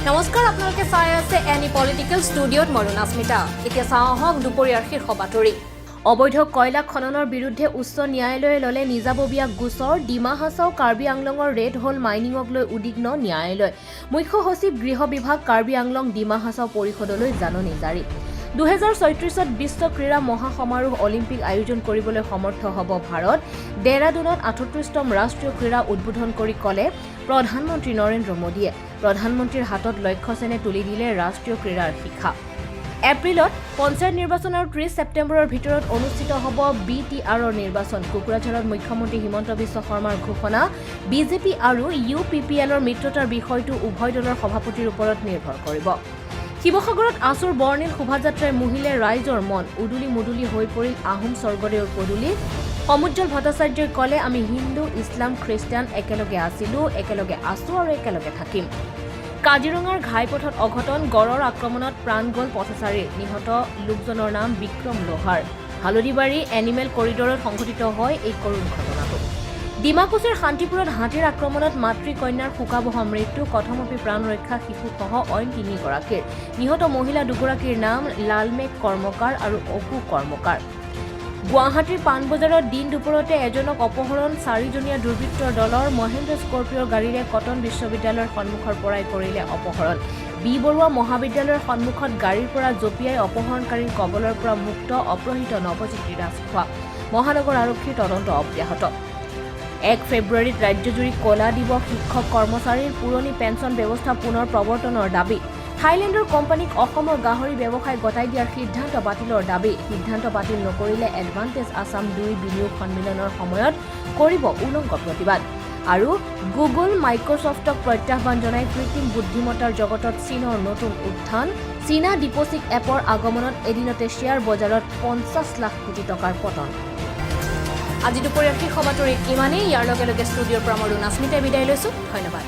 নমস্কাৰ আপোনালোকে চাই আছে এনি পলিটিকেল ষ্টুডিঅ'ত মই ৰুণাস্মিতা এতিয়া চাওঁ আহক দুপৰীয়াৰ শীৰ্ষ বাতৰি অবৈধ কয়লা খননৰ বিৰুদ্ধে উচ্চ ন্যায়ালয়ে ললে নিজাববীয়া গোচৰ ডিমা হাছাও কাৰ্বি আংলঙৰ ৰেড হোল মাইনিঙক লৈ উদ্বিগ্ন ন্যায়ালয় মুখ্য সচিব গৃহ বিভাগ কাৰ্বি আংলং ডিমা হাছাও পৰিষদলৈ জাননী জাৰি 2036ত বিশ্ব ক্ৰীড়া মহাসমাৰোহ অলিম্পিক আয়োজন কৰিবলৈ সমৰ্থ হ'ব ভাৰত ডেৰাডুনত 38তম ৰাষ্ট্ৰীয় ক্ৰীড়া উদ্বোধন কৰি ক'লে প্ৰধানমন্ত্ৰী নৰেন্দ্ৰ মোদীয়ে প্ৰধানমন্ত্ৰীৰ হাতত লক্ষ্য সেনে তুলি দিলে ৰাষ্ট্ৰীয় ক্ৰীড়াৰ শিক্ষা এপ্ৰিলত পঞ্চায়ত নিৰ্বাচন আৰু 30 ছেপ্টেম্বৰৰ ভিতৰত অনুষ্ঠিত হ'ব BTRৰ নিৰ্বাচন কোকৰাঝাৰত মুখ্যমন্ত্ৰী হিমন্ত বিশ্ব শৰ্মাৰ ঘোষণা বিজেপি আৰু UPPLৰ মিত্ৰতাৰ বিষয়টো উভয় দলৰ সভাপতিৰ ওপৰত নিৰ্ভৰ কৰিব শিৱসাগৰত আছুৰ বৰ্ণিল শোভাযাত্ৰাই মুহিলে ৰাইজৰ মন উদুলি মুদুলি হৈ পৰিল আহোম স্বৰ্গদেউৰ পদূলি সমুজ্জ্বল ভট্টাচাৰ্যই ক'লে আমি হিন্দু ইছলাম খ্ৰীষ্টান একেলগে আছিলোঁ একেলগে আছো আৰু একেলগে থাকিম কাজিৰঙাৰ ঘাইপথত অঘটন গড়ৰ আক্ৰমণত প্ৰাণ গ'ল পথচাৰীৰ নিহত লোকজনৰ নাম বিক্ৰম লোহাৰ হালদিবাৰী এনিমেল কৰিডৰত সংঘটিত হয় এই কৰুণ ঘটনাটো ডিমাকুছিৰ শান্তিপুৰত হাতীৰ আক্ৰমণত মাতৃকন্যাৰ শোকাবহ মৃত্যু কথমপি প্ৰাণ ৰক্ষা শিশুসহ অইন 3 গৰাকীৰ নিহত মহিলা দুগৰাকীৰ নাম লালমেঘ কৰ্মকাৰ আৰু অপু কৰ্মকাৰ গুৱাহাটীৰ পাণবজাৰত দিন দুপৰতে এজনক অপহৰণ 4জনীয়া দুৰ্বৃত্তৰ দলৰ মহেন্দ্ৰ স্কৰ্পিঅ'ৰ গাড়ীৰে কটন বিশ্ববিদ্যালয়ৰ সন্মুখৰ পৰাই কৰিলে অপহৰণ বি বৰুৱা মহাবিদ্যালয়ৰ সন্মুখত গাড়ীৰ পৰা জঁপিয়াই অপহৰণকাৰীৰ কবলৰ পৰা মুক্ত অপহৃত নৱজ্যোতি ৰাজখোৱা মহানগৰ আৰক্ষীৰ তদন্ত অব্যাহত 1 ফেব্ৰুৱাৰীত ৰাজ্যজুৰি কলা দিৱস শিক্ষক কৰ্মচাৰীৰ পুৰণি পেঞ্চন ব্যৱস্থা পুনৰ প্ৰৱৰ্তনৰ দাবী থাইলেণ্ডৰ কোম্পানীক অসমৰ গাহৰি ব্যৱসায় গতাই দিয়াৰ সিদ্ধান্ত বাতিলৰ দাবী সিদ্ধান্ত বাতিল নকৰিলে এডভান্টেজ আছাম 2 বিনিয়োগ সন্মিলনৰ সময়ত কৰিব উলংঘ প্ৰতিবাদ আৰু গুগল মাইক্ৰছফ্টক প্ৰত্যাহ্বান জনাই কৃত্ৰিম বুদ্ধিমত্তাৰ জগতত চীনৰ নতুন উত্থান চীনা ডিপ'জিট এপৰ আগমনত এদিনতে শ্বেয়াৰ বজাৰত 50 লাখ কোটি টকাৰ পতন আজি দুপৰীয়াৰ শীৰ্ষ বাতৰি ইমানেই ইয়াৰ লগে লগে ষ্টুডিঅ'ৰ পৰা মই ৰুণাস্মিতাই বিদায় লৈছো ধন্যবাদ